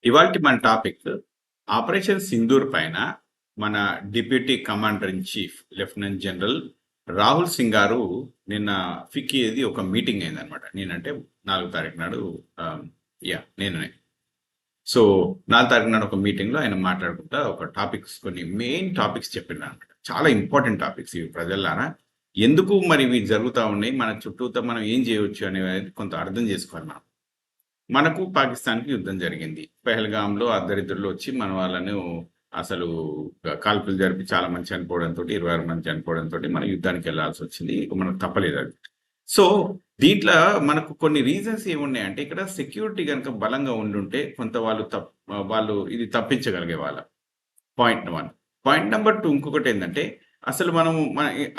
ఇవాల్టి మన topic operation Sindoor పైన మన deputy commander in chief lieutenant general Rahul Singh గారు నిన్న ఫిక్కీది ఒక మీటింగ్ అయిందనమాట. నేనంటే 4 తారీఖు నాడు నేనే. సో 4 తారీఖు నాడు ఒక మీటింగ్లో ఆయన మాట్లాడుకుంటా ఒక టాపిక్స్, కొన్ని మెయిన్ టాపిక్స్ చెప్పిండు అనమాట. చాలా ఇంపార్టెంట్ టాపిక్స్ ఇవి ప్రజలారా. ఎందుకు మరి ఇవి జరుగుతూ ఉన్నాయి, మన చుట్టూతో మనం ఏం చేయవచ్చు అనేది కొంత అర్థం చేసుకోవాలి. మనకు పాకిస్తాన్కి యుద్ధం జరిగింది. పెహల్గాంలో అర్ధరిద్రులు వచ్చి మన వాళ్ళను అసలు కాల్పులు జరిపి చాలా మంది చనిపోవడంతో, 26 మంది చనిపోవడంతో మనం యుద్ధానికి వెళ్లాల్సి వచ్చింది. మనకు తప్పలేదు అది. సో దీంట్లో మనకు కొన్ని రీజన్స్ ఏమున్నాయంటే, ఇక్కడ సెక్యూరిటీ కనుక బలంగా ఉండుంటే కొంత వాళ్ళు ఇది తప్పించగలిగే వాళ్ళ. పాయింట్ 1. పాయింట్ నెంబర్ 2 ఇంకొకటి ఏంటంటే, అసలు మనము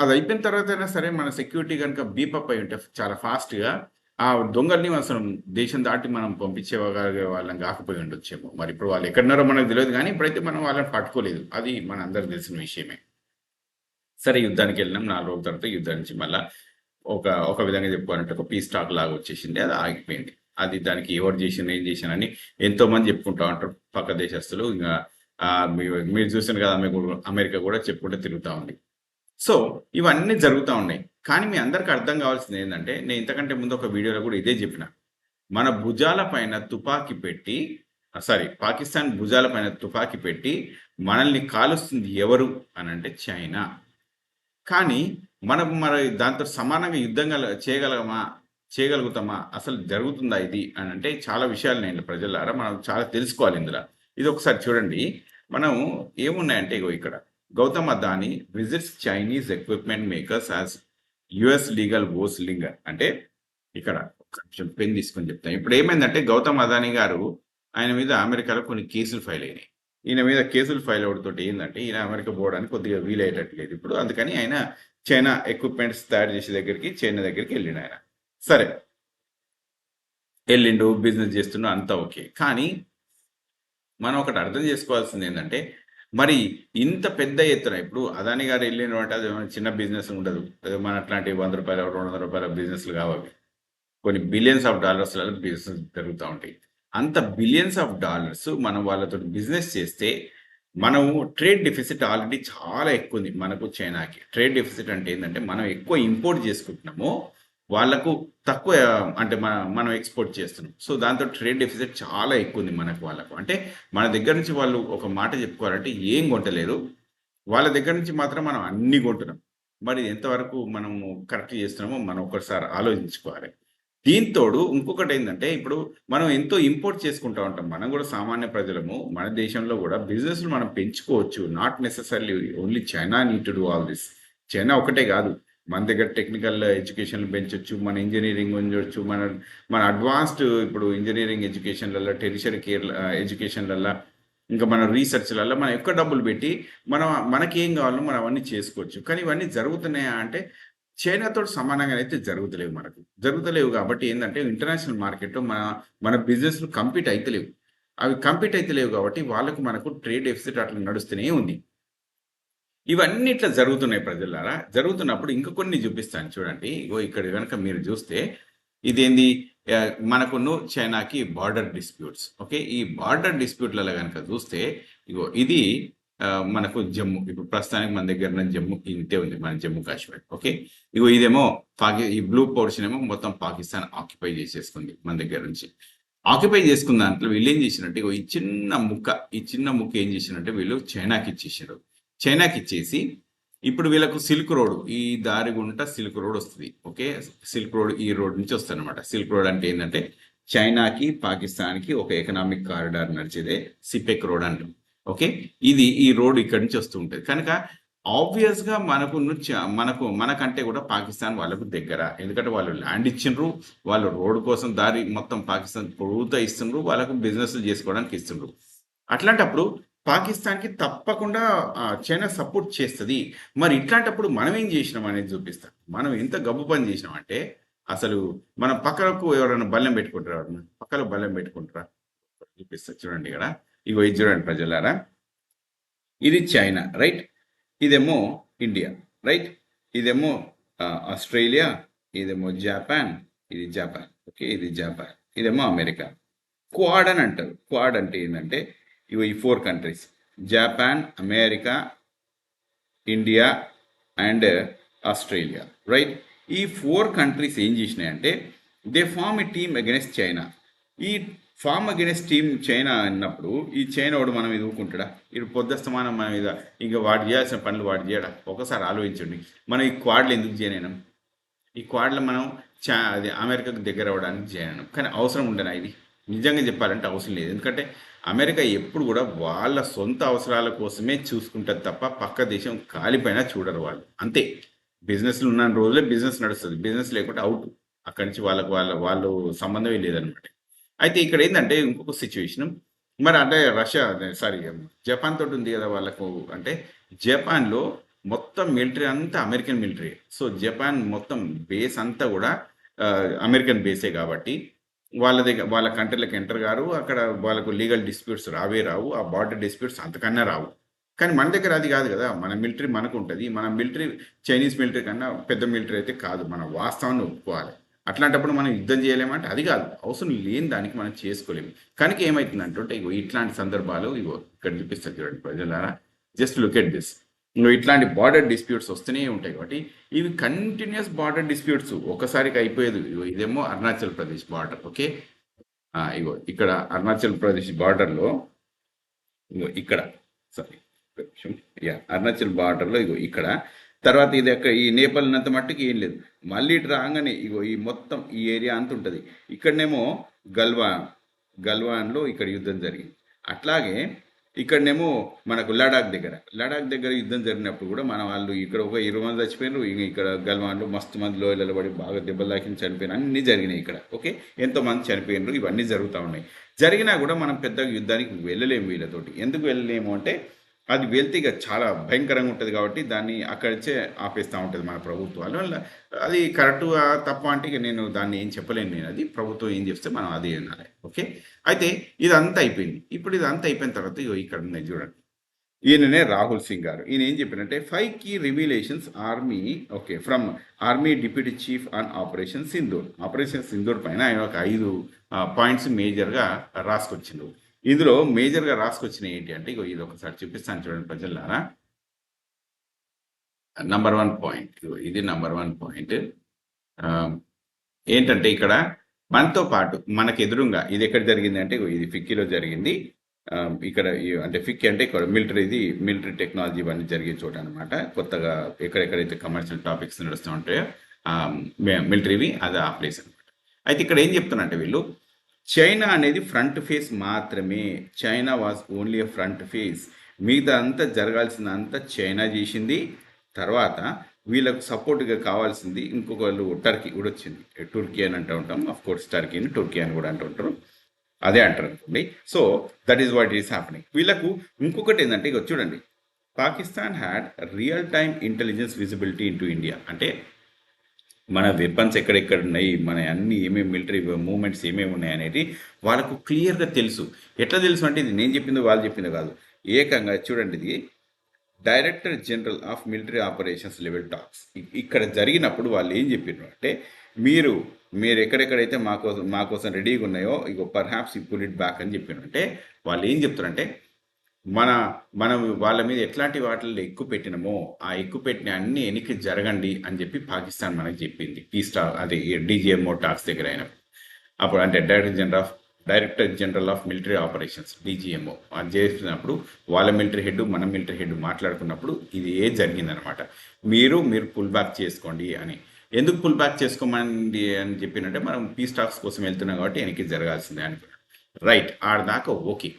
అది అయిపోయిన తర్వాత అయినా సరే మన సెక్యూరిటీ కనుక బీపప్ అయి ఉంటే చాలా ఫాస్ట్గా ఆ దొంగల్ని అసలు దేశం దాటి మనం పంపించేగలిగే వాళ్ళం కాకపోయి ఉండొచ్చేమో. మరి ఇప్పుడు వాళ్ళు ఎక్కడున్నారో మనకు తెలియదు, కానీ ఇప్పుడైతే మనం వాళ్ళని పట్టుకోలేదు. అది మన అందరికి తెలిసిన విషయమే. సరే, యుద్ధానికి వెళ్ళినాం. 4 రోజుల తర్వాత యుద్ధం నుంచి మళ్ళీ ఒక విధంగా చెప్పుకోవాలంటే ఒక పీస్ టాక్ లాగా వచ్చేసింది. అది ఆగిపోయింది. అది దానికి ఎవరు చేసిన ఏం చేసినని ఎంతో మంది చెప్పుకుంటా ఉంటారు పక్క దేశస్తులు. ఇంకా మీరు చూసిన కదా, అమెరికా కూడా చెప్పుకుంటూ తిరుగుతూ ఉంది. సో ఇవన్నీ జరుగుతూ ఉన్నాయి. కానీ మీ అందరికి అర్థం కావాల్సింది ఏంటంటే, నేను ఇంతకంటే ముందు ఒక వీడియోలో కూడా ఇదే చెప్పిన. మన భుజాల పైన తుపాకీ పెట్టి, పాకిస్తాన్ భుజాల పైన తుపాకీ పెట్టి మనల్ని కాలుస్తుంది ఎవరు అని అంటే చైనా. కానీ మనం మరి దాంతో సమానంగా యుద్ధం చేయగలుగుతామా? అసలు జరుగుతుందా ఇది అని అంటే, చాలా విషయాలు నేను ప్రజలారా మనం చాలా తెలుసుకోవాలి ఇందులో. ఇది ఒకసారి చూడండి. మనం ఏమున్నాయంటే, ఇగో ఇక్కడ Gautam Adani visits Chinese equipment makers as US legal woes linger. అంటే ఇక్కడ కొంచెం పెన్ తీసుకొని చెప్తాను. ఇప్పుడు ఏమైందంటే, గౌతమ్ అదానీ గారు, ఆయన మీద అమెరికాలో కొన్ని కేసులు ఫైల్ అయినాయి. ఈయన మీద కేసులు ఫైల్ అవడంతో ఏంటంటే, ఈయన అమెరికా పోవడానికి కొద్దిగా వీలయ్యేటట్లేదు ఇప్పుడు. అందుకని ఆయన చైనా ఎక్విప్మెంట్స్ తయారు చేసే చైనా దగ్గరికి వెళ్ళిండు ఆయన. సరే, వెళ్ళిండు, బిజినెస్ చేస్తుండో అంతా ఓకే. కానీ మనం ఒకటి అర్థం చేసుకోవాల్సింది ఏంటంటే, మరి ఇంత పెద్ద ఎత్తున ఇప్పుడు అదాని గారు వెళ్ళిన అంటే అది చిన్న బిజినెస్ ఉండదు. మన అట్లాంటి ₹100, ₹200 బిజినెస్లు కావాలి. కొన్ని బిలియన్స్ ఆఫ్ డాలర్స్లలో బిజినెస్ జరుగుతూ ఉంటాయి. అంత బిలియన్స్ ఆఫ్ డాలర్స్ మనం వాళ్ళతో బిజినెస్ చేస్తే, మనము ట్రేడ్ డెఫిసిట్ ఆల్రెడీ చాలా ఎక్కువ ఉంది మనకు చైనాకి. ట్రేడ్ డెఫిసిట్ అంటే ఏంటంటే, మనం ఎక్కువ ఇంపోర్ట్ చేసుకుంటున్నాము, వాళ్ళకు తక్కువ అంటే మనం ఎక్స్పోర్ట్ చేస్తున్నాం. సో దాంతో ట్రేడ్ డెఫిసిట్ చాలా ఎక్కువ ఉంది వాళ్ళకు. అంటే మన దగ్గర నుంచి వాళ్ళు ఒక మాట చెప్పుకోవాలంటే ఏం కొంటలేరు, వాళ్ళ దగ్గర నుంచి మాత్రం మనం అన్ని కొంటున్నాం. మరి ఎంతవరకు మనము కరెక్ట్ చేస్తున్నామో మనం ఒకసారి ఆలోచించుకోవాలి. దీంతోడు ఇంకొకటి ఏంటంటే, ఇప్పుడు మనం ఎంతో ఇంపోర్ట్ చేసుకుంటూ ఉంటాం. మనం కూడా సామాన్య ప్రజలము. మన దేశంలో కూడా బిజినెస్లు మనం పెంచుకోవచ్చు. Not necessarily only China need to do all this. China ఒకటే కాదు, మన దగ్గర టెక్నికల్ ఎడ్యుకేషన్ పెంచవచ్చు, మన ఇంజనీరింగ్ ఉంచవచ్చు, మన అడ్వాన్స్డ్ ఇప్పుడు ఇంజనీరింగ్ ఎడ్యుకేషన్లలో, టెరిషరీ కేర్ ఎడ్యుకేషన్లలో, ఇంకా మన రీసెర్చ్లలో మనం ఎక్కువ డబ్బులు పెట్టి మనకేం కావాలో మనం అవన్నీ చేసుకోవచ్చు. కానీ ఇవన్నీ జరుగుతున్నాయా అంటే, చైనాతో సమానంగా అయితే జరుగుతలేవు కాబట్టి ఏంటంటే, ఇంటర్నేషనల్ మార్కెట్లో మన బిజినెస్లు కంపీట్ అయితలేవు. అవి కంపీట్ అయితలేవు కాబట్టి మనకు ట్రేడ్ డెఫిసిట్ అట్లా నడుస్తూనే ఉంది. ఇవన్నీ ఇట్లా జరుగుతున్నాయి ప్రజలారా. జరుగుతున్నప్పుడు ఇంకా కొన్ని చూపిస్తాను చూడండి. ఇగో ఇక్కడ కనుక మీరు చూస్తే, ఇదేంది, మనకును చైనాకి బార్డర్ డిస్ప్యూట్స్. ఓకే, ఈ బార్డర్ డిస్ప్యూట్లలో కనుక చూస్తే, ఇగో ఇది మనకు జమ్మూ. ఇప్పుడు ప్రస్తుతానికి మన దగ్గర జమ్మూ ఇంతే ఉంది, మన జమ్మూ కాశ్మీర్. ఓకే, ఇగో ఇదేమో ఈ బ్లూ పోర్షన్ ఏమో మొత్తం పాకిస్తాన్ ఆక్యుపై చేసేసుకుంది మన దగ్గర నుంచి. ఆక్యుపై చేసుకున్న దాంట్లో వీళ్ళు ఏం చేసినట్టు, ఇగో ఈ చిన్న ముక్క ఏం చేసినట్టే వీళ్ళు చైనాకి ఇచ్చేసారు. చైనాకి ఇచ్చేసి ఇప్పుడు వీళ్ళకు సిల్క్ రోడ్, ఈ దారి గుంట సిల్క్ రోడ్ వస్తుంది. ఓకే, సిల్క్ రోడ్ ఈ రోడ్ నుంచి వస్తుంది అనమాట. సిల్క్ రోడ్ అంటే ఏంటంటే, చైనాకి పాకిస్తాన్కి ఒక ఎకనామిక్ కారిడార్ నడిచేదే సిపెక్ రోడ్ అంటాం. ఓకే, ఈ రోడ్ ఇక్కడి నుంచి వస్తూ ఉంటుంది. కనుక ఆబ్వియస్గా మనకంటే కూడా పాకిస్తాన్ వాళ్ళకు దగ్గర. ఎందుకంటే వాళ్ళు ల్యాండ్ ఇచ్చిండ్రు, వాళ్ళు రోడ్ కోసం దారి మొత్తం పాకిస్తాన్ పొడుగుతా ఇస్తుండ్రు, వాళ్ళకు బిజినెస్ చేసుకోవడానికి ఇస్తుండ్రు. అట్లాంటప్పుడు పాకిస్తాన్కి తప్పకుండా చైనా సపోర్ట్ చేస్తుంది. మరి ఇట్లాంటప్పుడు మనం ఏం చేసినాం అనేది చూపిస్తాం. మనం ఎంత గబ్బు పని చేసినాం అంటే, అసలు మనం పక్కకు ఎవరైనా బల్లెం పెట్టుకుంటారా, ఎవరన్నా పక్కలో బల్లెం పెట్టుకుంటారా చూపిస్తా చూడండి. ఇక్కడ ఇగో ఇది చూడండి ప్రజలారా, ఇది చైనా రైట్, ఇదేమో ఇండియా రైట్, ఇదేమో ఆస్ట్రేలియా, ఇదేమో జపాన్, ఇది జపాన్. ఓకే, ఇది జపాన్, ఇదేమో అమెరికా. క్వాడ్ అని అంటారు. క్వాడ్ అంటే ఏంటంటే ఇవి ఈ 4 countries Japan, America, India and Australia, right? ఈ 4 కంట్రీస్ ఏం చేసినాయంటే they form a team against China. ఈ ఫార్మ్ అగెన్స్ట్ టీమ్ చైనా అన్నప్పుడు ఈ చైనా వాడు మనం ఇది ఊరుకుంటాడా? ఇది పొద్దుస్తమానం మన మీద ఇంకా వాడు చేయాల్సిన పనులు వాడు చేయడా? ఒకసారి ఆలోచించండి. మనం ఈ క్వాడ్లు ఎందుకు చేయలేం? ఈ క్వాడ్లో మనం అది అమెరికాకు దగ్గర అవ్వడానికి చేయను, కానీ అవసరం ఉండనా ఇది? నిజంగా చెప్పాలంటే అవసరం లేదు. ఎందుకంటే అమెరికా ఎప్పుడు కూడా వాళ్ళ సొంత అవసరాల కోసమే చూసుకుంటుంది తప్ప పక్క దేశం కాలిపోయినా చూడరు వాళ్ళు, అంతే. బిజినెస్లు ఉన్న రోజులే బిజినెస్ నడుస్తుంది, బిజినెస్ లేకుంటే అవుట్. అక్కడి నుంచి వాళ్ళు సంబంధమే లేదనమాట. అయితే ఇక్కడ ఏంటంటే ఇంకొక సిచ్యువేషన్, మరి అంటే రష్యా, సారీ, జపాన్ తోటి ఉంది కదా వాళ్ళకు. అంటే జపాన్లో మొత్తం మిలిటరీ అంతా అమెరికన్ మిలిటరీ. సో జపాన్ మొత్తం బేస్ అంతా కూడా అమెరికన్ బేసే కాబట్టి వాళ్ళ దగ్గర వాళ్ళ కంట్రీలకు ఎంటర్ గారు, అక్కడ వాళ్ళకు లీగల్ డిస్ప్యూట్స్ రావే రావు, ఆ బార్డర్ డిస్ప్యూట్స్ అంతకన్నా రావు. కానీ మన దగ్గర అది కాదు కదా, మన మిలిటరీ మనకు ఉంటుంది. మన మిలిటరీ చైనీస్ మిలిటరీ కన్నా పెద్ద మిలిటరీ అయితే కాదు, మన వాస్తవాన్ని ఒప్పుకోవాలి. అట్లాంటప్పుడు మనం యుద్ధం చేయలేమంటే అది కాదు, అవసరం లేని దానికి మనం చేసుకోలేము. కనుక ఏమవుతుందంటే ఇగో ఇట్లాంటి సందర్భాలు ఇగో ఇక్కడ చూపిస్తారు చూడండి ప్రజలారా, జస్ట్ లుక్ ఎట్ దిస్. ఇంకో ఇట్లాంటి బార్డర్ డిస్ప్యూట్స్ వస్తూనే ఉంటాయి కాబట్టి ఇవి కంటిన్యూస్ బార్డర్ డిస్ప్యూట్స్, ఒకసారికి అయిపోయేది. ఇగో ఇదేమో అరుణాచల్ ప్రదేశ్ బార్డర్, ఓకే. ఇగో ఇక్కడ అరుణాచల్ ప్రదేశ్ బార్డర్లో ఇగో ఇక్కడ, సారీ, యా, అరుణాచల్ బార్డర్లో ఇగో ఇక్కడ. తర్వాత ఇది అక్కడ ఈ నేపాల్ ఉన్నంత మట్టుకు ఏం లేదు. మళ్ళీ ఇటు రాగానే ఇగో ఈ మొత్తం ఈ ఏరియా అంత ఉంటుంది. ఇక్కడనేమో గల్వాన్లో ఇక్కడ యుద్ధం జరిగింది. అట్లాగే ఇక్కడనేమో మనకు లడాక్ దగ్గర యుద్ధం జరిగినప్పుడు కూడా మన వాళ్ళు ఇక్కడ ఒక 20 మంది చచ్చిపోయినారు. ఇక్కడ గల్వాన్లో మస్తు మంది లోయలలో పడి బాగా దెబ్బలు తాకిన చనిపోయిన అన్నీ జరిగినాయి ఇక్కడ, ఓకే. ఎంతో మంది చనిపోయినారు, ఇవన్నీ జరుగుతూ ఉన్నాయి. జరిగినా కూడా మనం పెద్దగా యుద్ధానికి వెళ్ళలేము వీళ్ళతోటి. ఎందుకు వెళ్ళలేము అంటే అది వెళ్తే ఇక చాలా భయంకరంగా ఉంటుంది కాబట్టి దాన్ని అక్కడిచ్చే ఆపేస్తూ ఉంటుంది మన ప్రభుత్వాలు. అది కరెక్ట్గా తప్ప అంటే ఇక నేను దాన్ని ఏం చెప్పలేను. నేను అది ప్రభుత్వం ఏం చేస్తే మనం అదే వినాలి, ఓకే. అయితే ఇదంతా అయిపోయింది. ఇప్పుడు ఇదంతా అయిపోయిన తర్వాత ఇగో ఇక్కడ ఉన్నాయి చూడండి, ఈయననే రాహుల్ సింగ్ గారు. ఈయన ఏం చెప్పారంటే 5 key revelations army, okay, from army deputy chief on operation Sindoor. Operation Sindoor పైన ఆయన ఒక 5 పాయింట్స్ మేజర్గా రాసుకొచ్చిండు. ఇందులో మేజర్గా రాసుకొచ్చినవి ఏంటి అంటే ఇగో ఇది ఒకసారి చూపిస్తాను చూడండి ప్రజలారా. నంబర్ 1 పాయింట్, ఇది నంబర్ 1 పాయింట్ ఏంటంటే ఇక్కడ మనతో పాటు మనకు ఎదురుగా ఇది ఎక్కడ జరిగింది అంటే ఇది ఫిక్కీలో జరిగింది. ఇక్కడ అంటే ఫిక్కీ అంటే ఇక్కడ మిలిటరీ టెక్నాలజీ ఇవన్నీ జరిగే చోట అనమాట. కొత్తగా ఎక్కడెక్కడైతే కమర్షియల్ టాపిక్స్ నడుస్తూ ఉంటాయో మిలిటరీవి, అది ఆ ప్లేస్ అనమాట. అయితే ఇక్కడ ఏం చెప్తున్నట్టే వీళ్ళు, చైనా అనేది ఫ్రంట్ ఫేస్ మాత్రమే. China was only a front face. మిగతా అంతా జరగాల్సిన అంతా చైనా చేసింది. తర్వాత వీళ్ళకు సపోర్ట్గా కావాల్సింది ఇంకొకళ్ళు టర్కీ కూడా వచ్చింది. టుర్కీ అని అంటూ ఉంటాం, అఫ్ కోర్స్ టర్కీని టుర్కీ అని కూడా అంటూ ఉంటారు, అదే అంటారు అనుకోండి. So that is what is happening. వీళ్ళకు ఇంకొకటి ఏంటంటే ఇక చూడండి, Pakistan had real time intelligence visibility in to India. అంటే మన వెపన్స్ ఎక్కడెక్కడ ఉన్నాయి, మన అన్ని ఏమేమి మిలిటరీ మూవ్మెంట్స్ ఏమేమి ఉన్నాయి అనేది వాళ్ళకు క్లియర్గా తెలుసు. ఎట్లా తెలుసు అంటే ఇది నేను చెప్పిందో వాళ్ళు చెప్పిందో కాదు, ఏకంగా చూడండి, ఇది director general of military operations level talks. ఇక్కడ జరిగినప్పుడు వాళ్ళు ఏం చెప్పారు అంటే మీరు ఎక్కడెక్కడైతే మాకోసం రెడీగా ఉన్నాయో ఇక perhaps you pull it back అని చెప్పారు. అంటే వాళ్ళు ఏం చెప్తారంటే మనం వాళ్ళ మీద ఎట్లాంటి వాటిల్లో ఎక్కువ పెట్టినామో ఆ ఎక్కువ పెట్టిన అన్ని ఎన్నిక జరగండి అని చెప్పి పాకిస్తాన్ మనకి చెప్పింది. అది డిజిఎంఓ టాక్స్ దగ్గర అయినప్పుడు. అప్పుడు అంటే director general of military operations DGMO అది చేసినప్పుడు వాళ్ళ మిలిటరీ హెడ్ మన మిలిటరీ హెడ్ మాట్లాడుకున్నప్పుడు ఇది జరిగిందనమాట. మీరు పుల్ బ్యాక్ చేసుకోండి అని. ఎందుకు పుల్ బ్యాక్ చేసుకోమండి అని చెప్పినంటే మనం పీస్ టాక్స్ కోసం వెళ్తున్నాం కాబట్టి వెనక్కి జరగాల్సిందే అనుకున్నాడు. రైట్, ఆడదాకా ఓకే.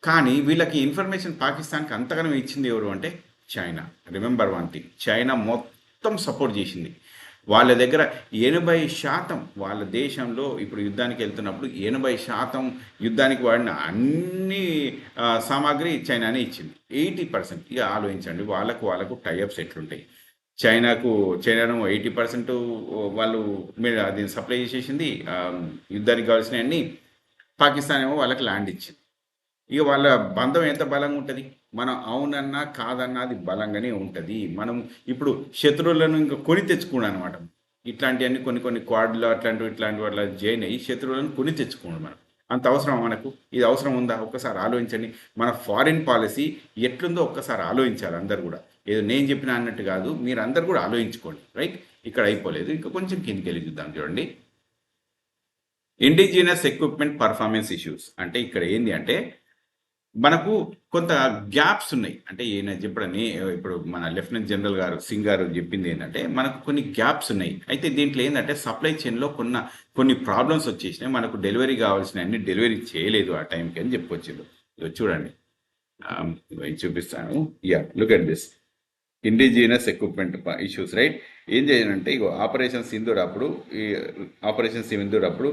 కానీ వీళ్ళకి ఇన్ఫర్మేషన్ పాకిస్తాన్కి అంతగానో ఇచ్చింది ఎవరు అంటే China. Remember one thing, China మొత్తం సపోర్ట్ చేసింది. వాళ్ళ దగ్గర 80% వాళ్ళ దేశంలో ఇప్పుడు యుద్ధానికి వెళ్తున్నప్పుడు 80% యుద్ధానికి వాడిన అన్ని సామాగ్రి చైనానే ఇచ్చింది. 80%. ఇక ఆలోచించండి వాళ్ళకు టైఅప్స్ ఎట్లుంటాయి. చైనాను 80% వాళ్ళు అది సప్లై చేసేసింది యుద్ధానికి కావాల్సిన అన్ని. పాకిస్తాన్ ఏమో వాళ్ళకి ల్యాండ్ ఇచ్చింది. ఇక వాళ్ళ బంధం ఎంత బలంగా ఉంటుంది, మనం అవునన్నా కాదన్నా అది బలంగానే ఉంటుంది. మనం ఇప్పుడు శత్రువులను ఇంకా కొని తెచ్చుకోండి అనమాట. ఇట్లాంటివన్నీ కొన్ని క్వాడ్లు ఇట్లాంటి వాళ్ళ జాయిన్ అయ్యి శత్రువులను కొని తెచ్చుకోండి మనం. అంత అవసరమా మనకు? ఇది అవసరం ఉందా? ఒక్కసారి ఆలోచించండి. మన ఫారిన్ పాలిసీ ఎట్లుందో ఒక్కసారి ఆలోచించాలి అందరూ గూడా. ఏదో నేను చెప్పినా అన్నట్టు గాదు. మీరందరూ గూడా ఆలోచించుకోండి. రైట్? ఇక్కడ అయిపోలేదు. ఇంకా కొంచెం కిందికెళ్ళి చూద్దాం చూడండి. Indigenous equipment performance issues. అంటే ఇక్కడ ఏంది అంటే మనకు కొంత గ్యాప్స్ ఉన్నాయి. అంటే ఈయన చెప్పడని ఇప్పుడు మన లెఫ్టినెంట్ జనరల్ గారు, సింగ్ గారు చెప్పింది ఏంటంటే, మనకు కొన్ని గ్యాప్స్ ఉన్నాయి. అయితే దీంట్లో ఏందంటే సప్లై చైన్‌లో కొన్ని ప్రాబ్లమ్స్ వచ్చేసినాయి. మనకు డెలివరీ కావాల్సినయన్ని డెలివరీ చేయలేదు ఆ టైంకి అని చెప్పొచ్చిండ్రు. ఇగో చూడండి. ఇగో ఇది చూపిస్తాను. Look at this. Indigenous equipment issues, right? ఏం చేయాలంటే ఇగో ఆపరేషన్ సింధూర్ అప్పుడు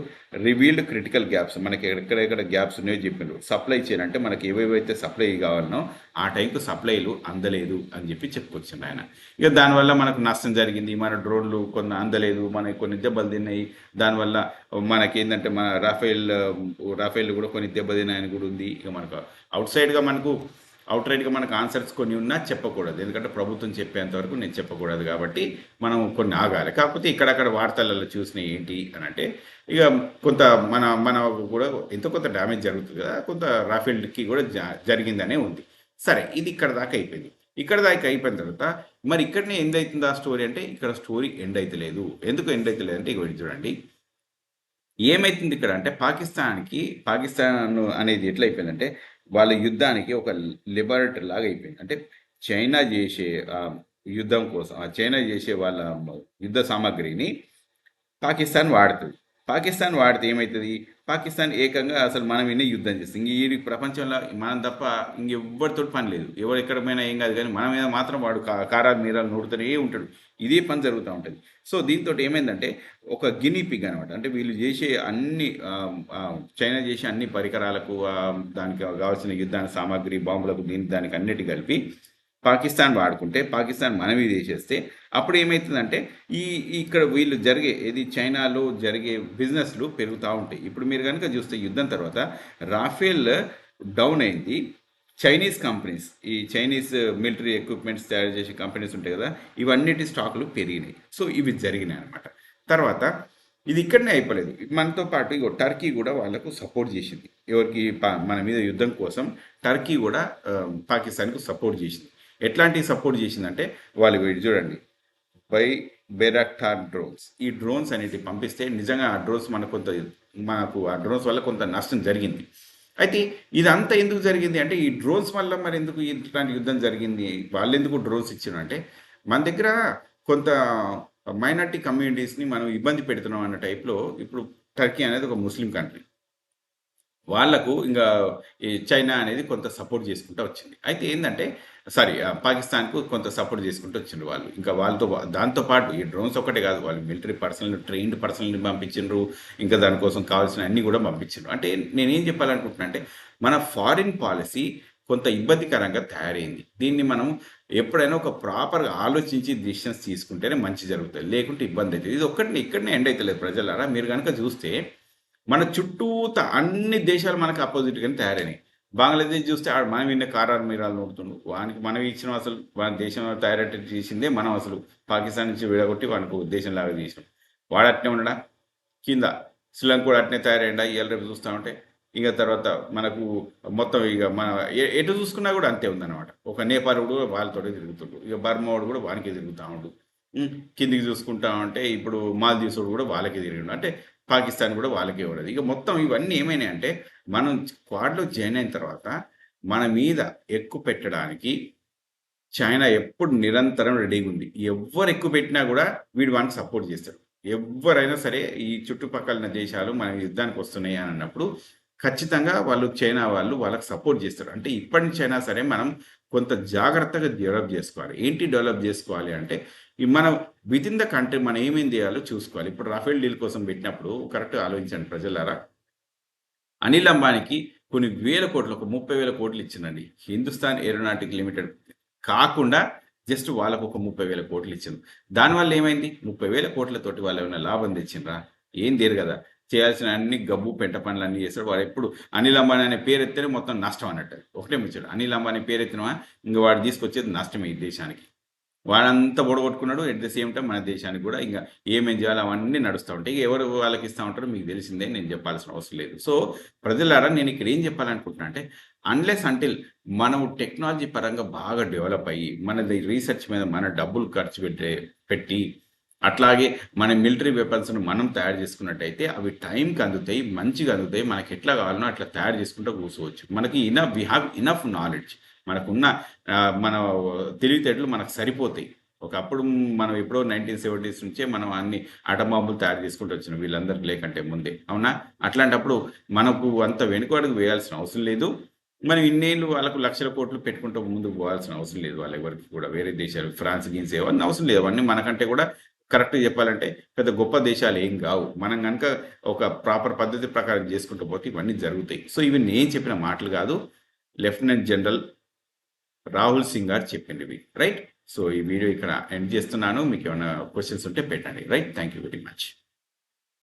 రివీల్డ్ క్రిటికల్ గ్యాప్స్, మనకి ఎక్కడెక్కడ గ్యాప్స్ ఉన్నాయో చెప్పిండ్రు. సప్లై చైన్ అంటే మనకి ఏవేవైతే సప్లై కావాలనో ఆ టైంకు సప్లైలు అందలేదు అని చెప్పి చెప్పుకొచ్చిండు ఆయన. ఇక దానివల్ల మనకు నష్టం జరిగింది. మన డ్రోన్లు కొన్ని అందలేదు, మనకి కొన్ని దెబ్బలు తిన్నాయి. దానివల్ల మనకి ఏంటంటే మన రాఫేల్ కూడా కొన్ని దెబ్బతిన్నాయని కూడా ఉంది. ఇక మనకు అవుట్ సైడ్గా మనకు ఆన్సర్స్ కొన్ని ఉన్నా చెప్పకూడదు. ఎందుకంటే ప్రభుత్వం చెప్పేంత వరకు నేను చెప్పకూడదు కాబట్టి మనం కొన్ని ఆగాలి. కాకపోతే ఇక్కడక్కడ వార్తలలో చూసినవి ఏంటి అని అంటే, ఇక కొంత మన కూడా ఎంతో కొంత డ్యామేజ్ జరుగుతుంది కదా, కొంత రాఫేల్కి కూడా జరిగిందనే ఉంది. సరే, ఇది ఇక్కడ దాకా అయిపోయింది. ఇక్కడ దాకా అయిపోయిన తర్వాత మరి ఇక్కడనే ఎండ్ అవుతుంది ఆ స్టోరీ అంటే, ఇక్కడ స్టోరీ ఎండ్ అవుతలేదు. ఎందుకు ఎండ్ అవుతలేదు అంటే, ఇక చూడండి ఏమైతుంది ఇక్కడ అంటే, పాకిస్తాన్ అనేది ఎట్లయిపోయిందంటే వాళ్ళ యుద్ధానికి ఒక లిబరేటర్ లాగా అయిపోయింది. అంటే చైనా చేసే యుద్ధం కోసం, చైనా చేసే వాళ్ళ యుద్ధ సామాగ్రిని పాకిస్తాన్ వాడుతుంది. పాకిస్తాన్ వాడితే ఏమవుతుంది? పాకిస్తాన్ ఏకంగా అసలు మనం వినే యుద్ధం చేస్తుంది. ఇంక ఈ ప్రపంచంలో మనం తప్ప ఇంకెవ్వరితో పని లేదు. ఎవరు ఎక్కడమైనా ఏం కాదు, కానీ మన మీద మాత్రం వాడు కారాలు నీరాలు నూరుతూనే ఉంటాడు. ఇదే పని జరుగుతూ ఉంటుంది. సో దీంతో ఏమైందంటే ఒక గినీ పిగ్ అనమాట. అంటే వీళ్ళు చేసే అన్ని చైనా చేసే అన్ని పరికరాలకు, దానికి కావాల్సిన యుద్ధానికి సామాగ్రి, బాంబులకు, దానికి అన్నిటి కలిపి పాకిస్తాన్ వాడుకుంటే, పాకిస్తాన్ మనవి చేసేస్తే అప్పుడు ఏమవుతుందంటే ఇక్కడ వీళ్ళు చైనాలో జరిగే బిజినెస్లు పెరుగుతూ ఉంటాయి. ఇప్పుడు మీరు కనుక చూస్తే యుద్ధం తర్వాత రాఫేల్ డౌన్ అయింది. చైనీస్ కంపెనీస్, ఈ చైనీస్ మిలిటరీ ఎక్విప్మెంట్స్ తయారు చేసే కంపెనీస్ ఉంటాయి కదా, ఇవన్నిటి స్టాకులు పెరిగినాయి. సో ఇవి జరిగినాయి అనమాట. తర్వాత ఇది ఇక్కడనే అయిపోలేదు. మనతో పాటు ఇగో టర్కీ కూడా వాళ్ళకు సపోర్ట్ చేసింది. ఎవరికి? మన మీద యుద్ధం కోసం టర్కీ కూడా పాకిస్తాన్కు సపోర్ట్ చేసింది. ఎట్లాంటి సపోర్ట్ చేసిందంటే, వాళ్ళు వీడు చూడండి, బై బెరాక్టార్ డ్రోన్స్. ఈ డ్రోన్స్ అనేటివి పంపిస్తే నిజంగా మనకు ఆ డ్రోన్స్ వల్ల కొంత నష్టం జరిగింది. అయితే ఇదంతా ఎందుకు జరిగింది అంటే, ఈ డ్రోన్స్ వల్ల మరి ఎందుకు ఇట్లాంటి యుద్ధం జరిగింది, వాళ్ళు ఎందుకు డ్రోన్స్ ఇచ్చారు అంటే, మన దగ్గర కొంత మైనార్టీ కమ్యూనిటీస్ని మనం ఇబ్బంది పెడుతున్నాం అన్న టైప్లో. ఇప్పుడు టర్కీ అనేది ఒక ముస్లిం కంట్రీ. వాళ్లకు ఇంకా ఈ చైనా అనేది కొంత సపోర్ట్ చేసుకుంటూ వచ్చింది. అయితే ఏంటంటే పాకిస్తాన్కు కొంత సపోర్ట్ చేసుకుంటూ వచ్చిండ్రు వాళ్ళు. ఇంకా దాంతోపాటు ఈ డ్రోన్స్ ఒక్కటే కాదు, వాళ్ళు మిలిటరీ ట్రైన్డ్ పర్సనల్ని పంపించిండ్రు. ఇంకా దానికోసం కావాల్సిన అన్నీ కూడా పంపించిండ్రు. అంటే నేనేం చెప్పాలనుకుంటున్నా అంటే, మన ఫారిన్ పాలసీ కొంత ఇబ్బందికరంగా తయారైంది. దీన్ని మనం ఎప్పుడైనా ఒక ప్రాపర్గా ఆలోచించి డిసిషన్స్ తీసుకుంటేనే మంచి జరుగుతుంది, లేకుంటే ఇబ్బంది అవుతుంది. ఇది ఒక్కటి ఇక్కడనే ఎండ్ అవుతలేదు ప్రజలారా. మీరు కనుక చూస్తే మన చుట్టూత అన్ని దేశాలు మనకు అపోజిట్గానే తయారైనాయి. బంగ్లాదేశ్ చూస్తే మనం విన్న కారాలు మీరాలు నోడుతుండు. వానికి మనం ఇచ్చిన అసలు వాని దేశం తయారట్టు చేసిందే మనం అసలు పాకిస్తాన్ నుంచి విడగొట్టి వానికి దేశంలాగా చేసినాం. వాడు అట్నే ఉండడా? కింద శ్రీలంక కూడా అట్నే తయారైండా? ఇవాళ రేపు చూస్తూ ఉంటే ఇక తర్వాత మనకు మొత్తం ఇక మన ఎటు చూసుకున్నా కూడా అంతే ఉందన్నమాట. ఒక నేపాలుడు వాళ్ళతోటే తిరుగుతుండు, ఇక బర్మాడు కూడా వానికే తిరుగుతూ ఉండు. కిందికి చూసుకుంటా ఉంటే ఇప్పుడు మాల్దీవ్స్ కూడా వాళ్ళకే తిరిగిండు. అంటే పాకిస్తాన్ కూడా వాళ్ళకే ఉండదు. ఇక మొత్తం ఇవన్నీ ఏమైనాయి అంటే, మనం క్వాడ్లో జాయిన్ అయిన తర్వాత మన మీద ఎక్కువ పెట్టడానికి చైనా ఎప్పుడు నిరంతరం రెడీగా ఉంది. ఎవరు ఎక్కువ పెట్టినా కూడా వీడు వానికి సపోర్ట్ చేస్తారు. ఎవరైనా సరే ఈ చుట్టుపక్కల దేశాలు మన యుద్ధానికి వస్తున్నాయి అని అన్నప్పుడు ఖచ్చితంగా చైనా వాళ్ళు వాళ్ళకి సపోర్ట్ చేస్తారు. అంటే ఇప్పటి నుంచి అయినా సరే మనం కొంత జాగ్రత్తగా డెవలప్ చేసుకోవాలి. ఏంటి డెవలప్ చేసుకోవాలి అంటే, మనం విత్ ఇన్ ద కంట్రీ మనం ఏమేం చేయాలో చూసుకోవాలి. ఇప్పుడు రాఫేల్ డీల్ కోసం పెట్టినప్పుడు కరెక్ట్గా ఆలోచించండి ప్రజలారా. అనిల్ అంబానీకి కొన్ని వేల కోట్లు, ఒక 30,000 కోట్లు ఇచ్చిందండి. హిందుస్థాన్ ఏరోనాటిక్ లిమిటెడ్ కాకుండా జస్ట్ వాళ్ళకు ఒక 30,000 కోట్లు ఇచ్చింది. దానివల్ల ఏమైంది? 30,000 కోట్లతోటి వాళ్ళు ఏమైనా లాభం తెచ్చిండ్రా? ఏం తీరు కదా. చేయాల్సిన అన్ని గబ్బు పెంట పనులు అన్నీ చేస్తాడు. వాడు ఎప్పుడు అనిల్ అంబానీ అనే పేరు ఎత్తేనే మొత్తం నష్టం అన్నట్టు. ఒకటే ముచ్చాడు, అనిల్ అంబానీ పేరు ఎత్తినవా ఇంకా వాడు తీసుకొచ్చేది నష్టమే ఈ దేశానికి. వాడంతా పొడగొట్టుకున్నాడు. ఎట్ ద సేమ్ టైమ్ మన దేశానికి కూడా ఇంక ఏమేం చేయాలో అవన్నీ నడుస్తా ఉంటాయి. ఇక ఎవరు వాళ్ళకి ఇస్తా ఉంటారో మీకు తెలిసిందే. నేను చెప్పాల్సిన అవసరం లేదు. సో, ప్రజలారా నేను ఇక్కడ ఏం చెప్పాలనుకుంటున్నా అంటే, అన్‌లెస్ అంటిల్ మనం టెక్నాలజీ పరంగా బాగా డెవలప్ అయ్యి, మనది రీసెర్చ్ మీద మన డబ్బులు ఖర్చు పెట్టి అట్లాగే మన మిలిటరీ వెపన్స్‌ను మనం తయారు చేసుకున్నట్టయితే అవి టైంకి అందుతాయి. మంచిగా అందుతాయి. మనకి ఎట్లా కావాలనో అట్లా తయారు చేసుకుంటూ కూర్చోవచ్చు. మనకి వి హావ్ ఇనఫ్ నాలెడ్జ్. మనకున్న మన తెలివితేటలు మనకు సరిపోతాయి. ఒకప్పుడు మనం ఎప్పుడో 1970స్ నుంచే మనం అన్ని ఆటం బాంబులు తయారు చేసుకుంటూ వచ్చినాం వీళ్ళందరికి లేకంటే ముందే. అవునా? అట్లాంటప్పుడు మనకు అంత వెనుకడుగు వేయాల్సిన అవసరం లేదు. మనం ఇన్నేళ్ళు వాళ్ళకు లక్షల కోట్లు పెట్టుకుంటూ ముందుకు పోవాల్సిన అవసరం లేదు వాళ్ళెవరికీ కూడా. వేరే దేశాలు ఫ్రాన్స్, గీన్స్ అవన్నీ అవసరం లేదు. అవన్నీ మనకంటే కూడా కరెక్ట్‌గా చెప్పాలంటే పెద్ద గొప్ప దేశాలు ఏం గావు. మనం గనుక ఒక ప్రాపర్ పద్ధతి ప్రకారం చేసుకుంటూ పోతే ఇవన్నీ జరుగుతాయి. సో, ఇవి నేను చెప్పిన మాటలు గాదు. లెఫ్టినెంట్ జనరల్ రాహుల్ సింగ్ గారు చెప్పిండివి. రైట్? సో, ఈ వీడియో ఇక్కడ ఎండ్ చేస్తున్నాను. మీకేమన్నా క్వెషన్స్ ఉంటే పెట్టండి. Right? Thank you very much.